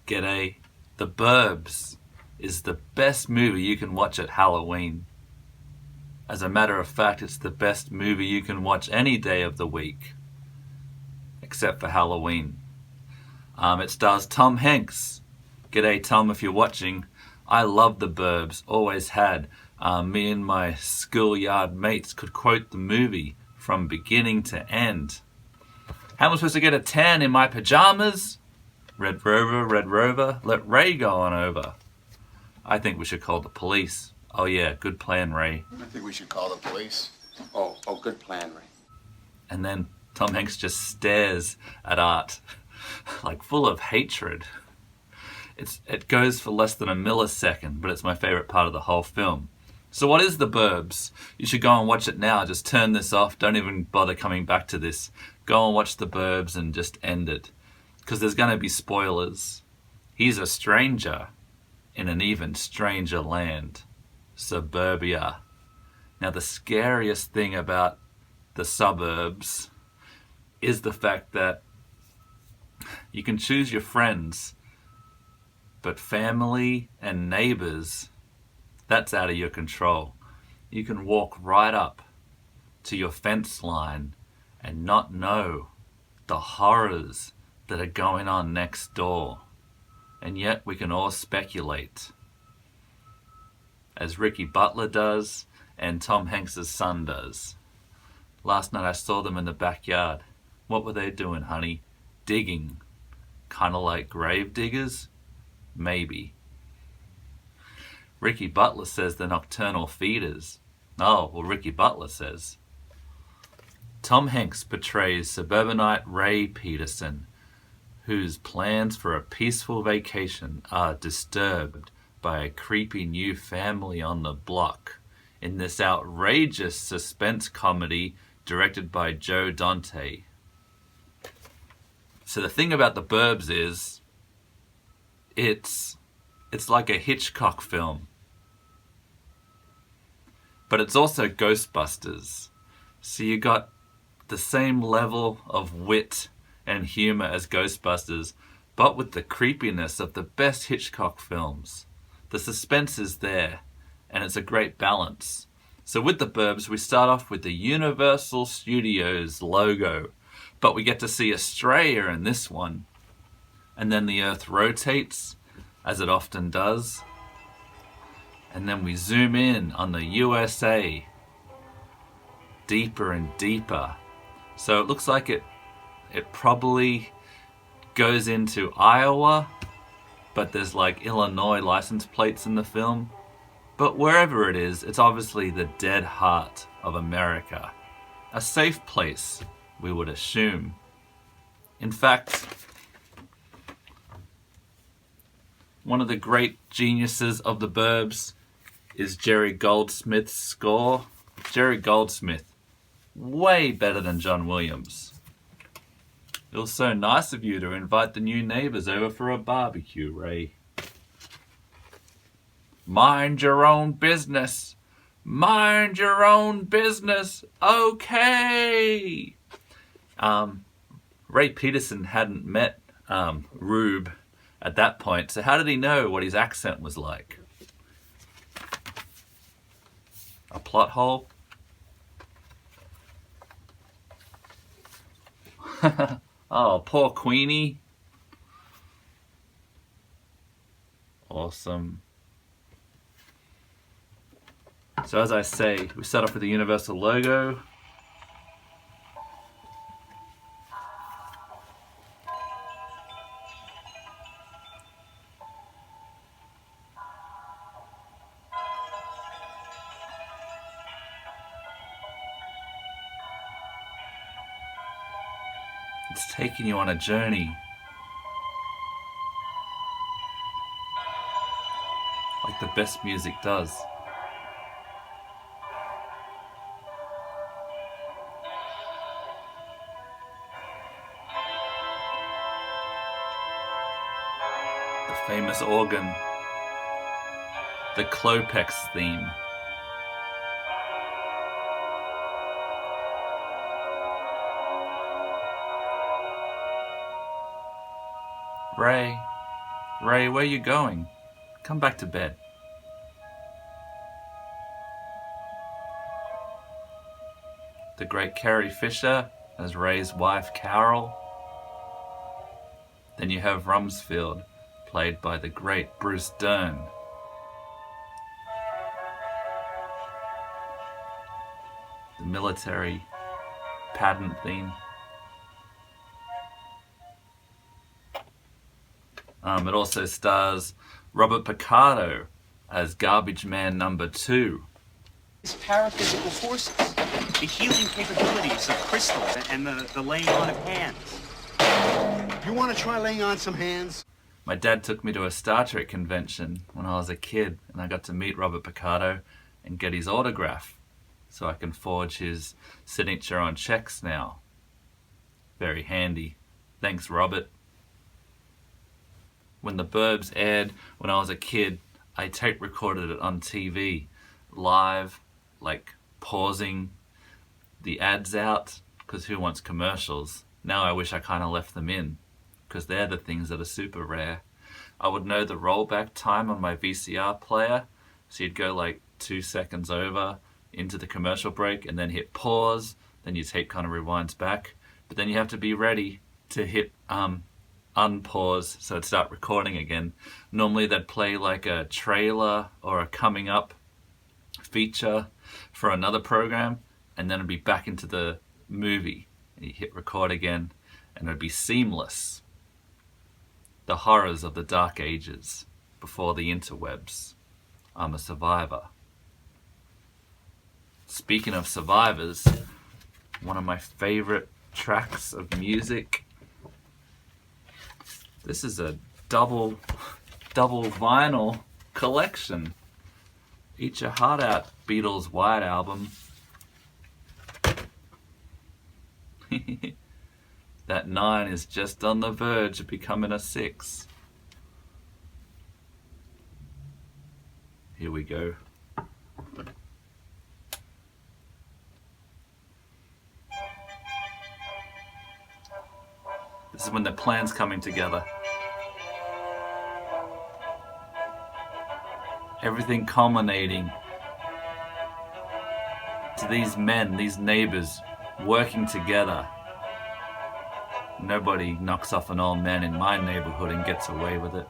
G'day. The Burbs is the best movie you can watch at Halloween. As a matter of fact, it's the best movie you can watch any day of the week, except for Halloween. It stars Tom Hanks. G'day, Tom, if you're watching. I love The Burbs, always had. Me and my schoolyard mates could quote the movie from beginning to end. How am I supposed to get a tan in my pajamas? Red Rover, let Ray go on over. I think we should call the police. Oh yeah, good plan, Ray. I think we should call the police. Oh, good plan, Ray. And then Tom Hanks just stares at Art, like full of hatred. It goes for less than a millisecond, but it's my favorite part of the whole film. So what is The Burbs? You should go and watch it now. Just turn this off. Don't even bother coming back to this. Go and watch The Burbs and just end it. Because there's going to be spoilers. He's a stranger in an even stranger land. Suburbia. Now the scariest thing about the suburbs is the fact that you can choose your friends, but family and neighbors, that's out of your control. You can walk right up to your fence line and not know the horrors that are going on next door. And yet we can all speculate, as Ricky Butler does and Tom Hanks' son does. Last night I saw them in the backyard. What were they doing, honey? Digging. Kind of like grave diggers? Maybe. Ricky Butler says they're nocturnal feeders. Oh, well, Ricky Butler says. Tom Hanks portrays suburbanite Ray Peterson, whose plans for a peaceful vacation are disturbed by a creepy new family on the block in this outrageous suspense comedy directed by Joe Dante. So the thing about The Burbs is it's like a Hitchcock film, but it's also Ghostbusters. So you got the same level of wit and humor as Ghostbusters, but with the creepiness of the best Hitchcock films. The suspense is there, and it's a great balance. So with The Burbs, we start off with the Universal Studios logo, but we get to see Australia in this one. And then the Earth rotates, as it often does. And then we zoom in on the USA, deeper and deeper. So it looks like it probably goes into Iowa, but there's like Illinois license plates in the film. But wherever it is, it's obviously the dead heart of America. A safe place, we would assume. In fact, one of the great geniuses of The Burbs is Jerry Goldsmith's score. Jerry Goldsmith, way better than John Williams. It was so nice of you to invite the new neighbors over for a barbecue, Ray. Mind your own business. Mind your own business. Okay. Ray Peterson hadn't met Rube at that point, so how did he know what his accent was like? A plot hole? Oh, poor Queenie. Awesome. So as I say, we start off with the Universal logo. It's taking you on a journey. Like the best music does. The famous organ. The Klopeks theme. Ray, where you going? Come back to bed. The great Carrie Fisher as Ray's wife, Carol. Then you have Rumsfeld, played by the great Bruce Dern. The military pageant theme. It also stars Robert Picardo as Garbage Man number 2. His paraphysical forces, the healing capabilities of crystals, and the laying on of hands. You want to try laying on some hands? My dad took me to a Star Trek convention when I was a kid, and I got to meet Robert Picardo and get his autograph, so I can forge his signature on checks now. Very handy. Thanks, Robert. When the Burbs aired when I was a kid, I tape recorded it on TV, live, like pausing the ads out, because who wants commercials? Now I wish I kind of left them in, because they're the things that are super rare. I would know the rollback time on my VCR player, so you'd go like 2 seconds over into the commercial break and then hit pause, then your tape kind of rewinds back, but then you have to be ready to hit unpause so it'd start recording again. Normally they'd play like a trailer or a coming up feature for another program, and then it'd be back into the movie, and you hit record again, and it'd be seamless. The horrors of the dark ages before the interwebs. I'm a survivor. Speaking of survivors, one of my favorite tracks of music. This is a double vinyl collection. Eat Your Heart Out Beatles White Album. That 9 is just on the verge of becoming a 6. Here we go. This is when the plan's coming together. Everything culminating to these men, these neighbors, working together. Nobody knocks off an old man in my neighborhood and gets away with it.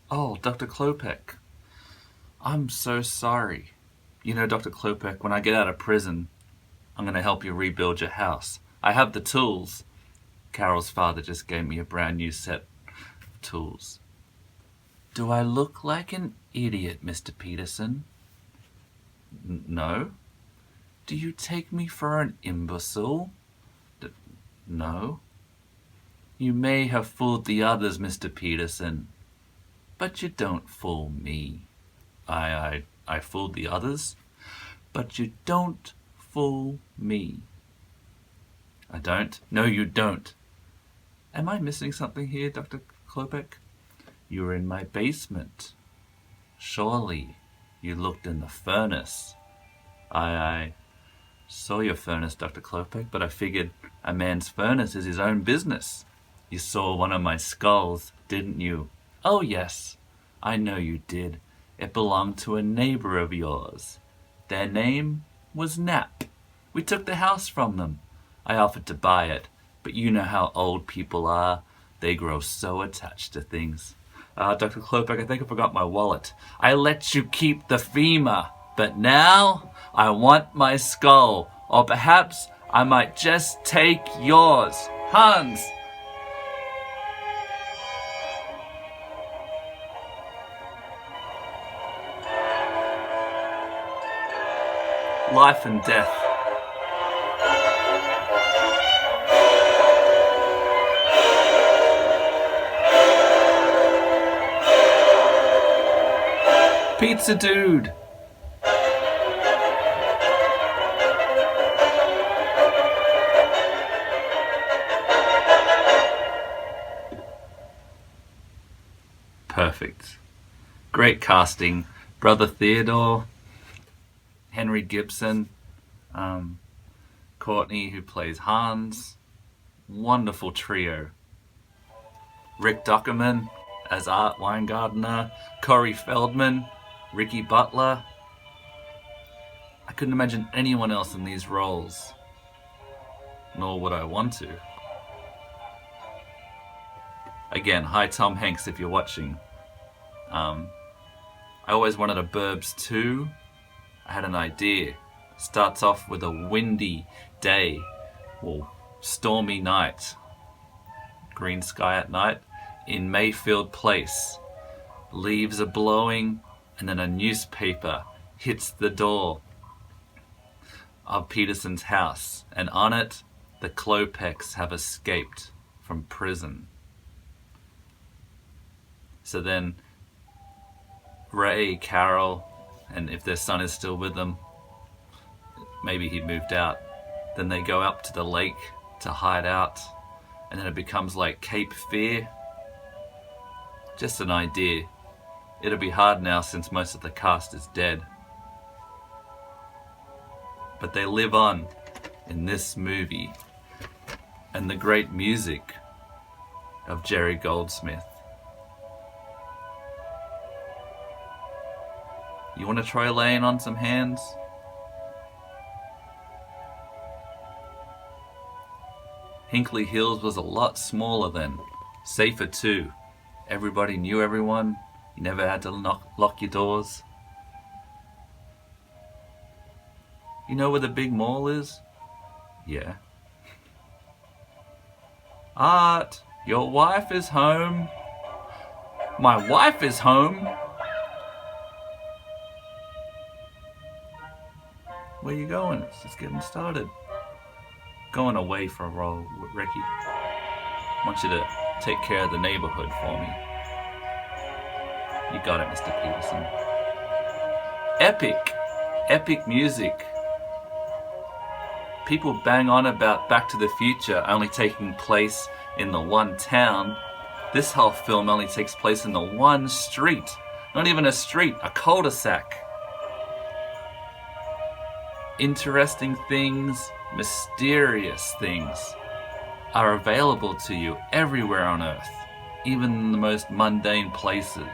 Oh, Dr. Klopeks. I'm so sorry. You know, Dr. Klopeks, when I get out of prison, I'm going to help you rebuild your house. I have the tools. Carol's father just gave me a brand new set of tools. Do I look like an idiot, Mr. Peterson? No. Do you take me for an imbecile? No. You may have fooled the others, Mr. Peterson, but you don't fool me. I fooled the others, but you don't fool me. I don't? No, you don't. Am I missing something here, Dr. Klopeks? You were in my basement. Surely you looked in the furnace. I saw your furnace, Dr. Klopeks, but I figured a man's furnace is his own business. You saw one of my skulls, didn't you? Oh, yes, I know you did. It belonged to a neighbor of yours. Their name was Knapp. We took the house from them. I offered to buy it, but you know how old people are. They grow so attached to things. Dr. Klopeks, I think I forgot my wallet. I let you keep the femur, but now I want my skull. Or perhaps I might just take yours. Hans! Life and death. Pizza dude. perfect. Great casting. Brother Theodore, Henry Gibson, Courtney, who plays Hans. Wonderful trio. Rick Ducommun as Art Weingartner, Corey Feldman, Ricky Butler. I couldn't imagine anyone else in these roles, nor would I want to. Again, hi Tom Hanks if you're watching. I always wanted a Burbs 2. I had an idea. Starts off with a windy day, or stormy night, green sky at night, in Mayfield Place. Leaves are blowing, and then a newspaper hits the door of Peterson's house, and on it, the Klopeks have escaped from prison. So then Ray, Carol, and if their son is still with them, maybe he moved out, then they go up to the lake to hide out, and then it becomes like Cape Fear. Just an idea. It'll be hard now since most of the cast is dead. But they live on in this movie, and the great music of Jerry Goldsmith. You want to try laying on some hands? Hinkley Hills was a lot smaller then. Safer too. Everybody knew everyone. You never had to lock your doors. You know where the big mall is? Yeah. Art, your wife is home. My wife is home? Where you going? It's just getting started. Going away for a roll, Ricky. I want you to take care of the neighborhood for me. You got it, Mr. Peterson. Epic music. People bang on about Back to the Future only taking place in the one town. This whole film only takes place in the one street. Not even a street, a cul-de-sac. Interesting things, mysterious things are available to you everywhere on Earth, even in the most mundane places.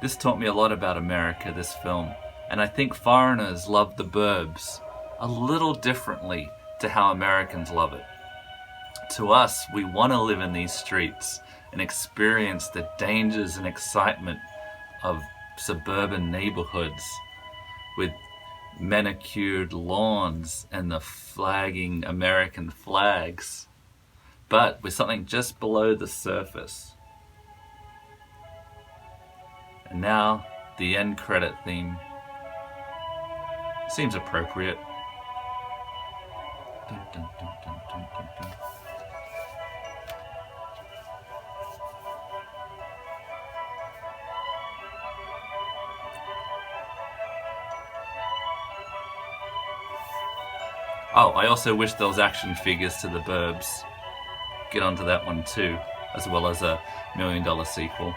This taught me a lot about America, this film, and I think foreigners love the Burbs a little differently to how Americans love it. To us, we want to live in these streets and experience the dangers and excitement of suburban neighborhoods with manicured lawns and the flagging American flags, but with something just below the surface. And now, the end credit theme seems appropriate. Dun, dun, dun, dun, dun, dun, dun. Oh, I also wish there was action figures to the Burbs. Get onto that one too, as well as a $1 million sequel.